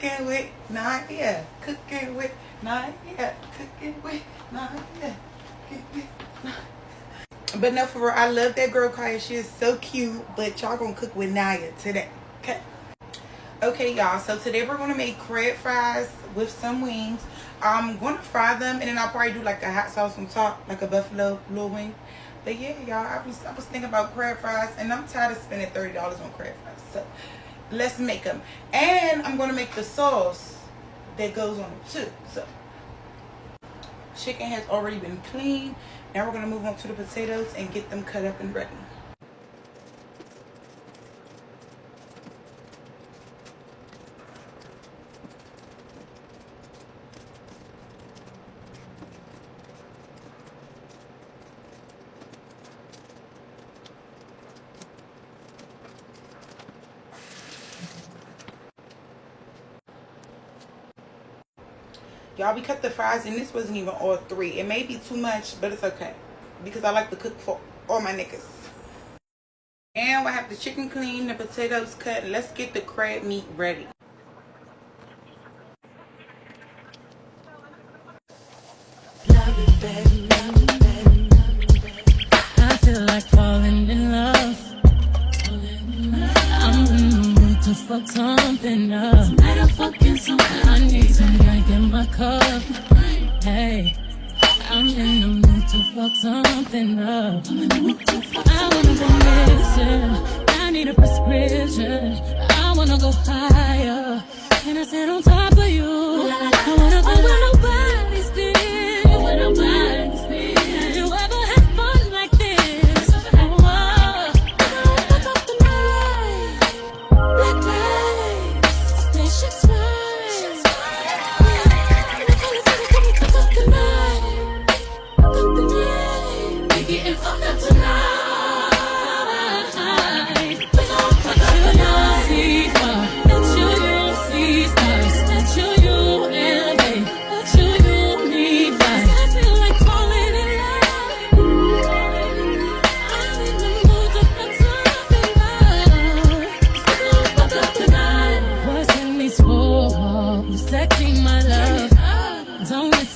Cooking with Naya. Cooking with Naya. Cooking with Naya. But no, for real, I love that girl Kaya. She is so cute. But y'all gonna cook with Naya today. Okay, y'all. So today we're gonna make crab fries with some wings. I'm gonna fry them and then I'll probably do like a hot sauce on top, like a buffalo little wing. But yeah, y'all, I was thinking about crab fries and I'm tired of spending $30 on crab fries. So let's make them. And I'm gonna make the sauce that goes on it too. So chicken has already been cleaned. Now we're gonna move on to the potatoes and get them cut up and ready. Y'all, we cut the fries and this wasn't even all three. It may be too much, but it's okay. Because I like to cook for all my niggas. And I have the chicken clean, the potatoes cut. Let's get the crab meat ready. I feel like falling in love. I'm in the mood to fuck something up. Tonight I'm fucking something. I need some drink in my cup. Hey, I'm in the mood to fuck something up. I wanna go missing. I need a prescription. I wanna go higher. And I sit on top of you. I wanna go where nobody's been. Where nobody's been. Have you ever had fun like this? Oh, fuck up the night. Black lights. Spaceships fly. Fuck up the night. Fuck up the night. We getting fucked up tonight.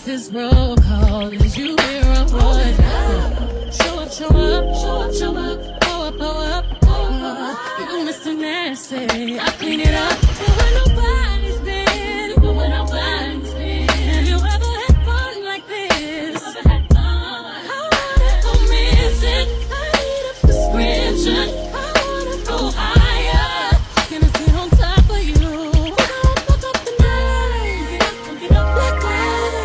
This roll call is you hear a voice. Show up, show up, show up, show up. Pull up, pull up, pull up. You Mr. Nasty, I clean it up. Where nobody's been, where nobody's been. Have you ever had fun like this? I wanna go missing. I need a prescription. I wanna go higher. Can I sit on top of you? Fuck up the night. Get up, black light.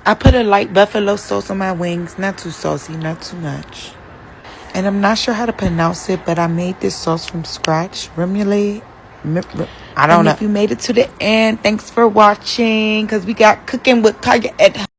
I put a light buffalo sauce on my wings. Not too saucy, not too much. And I'm not sure how to pronounce it, but I made this sauce from scratch. Remoulade. I don't know. If you made it to the end, thanks for watching. Because we got cooking with Kaya at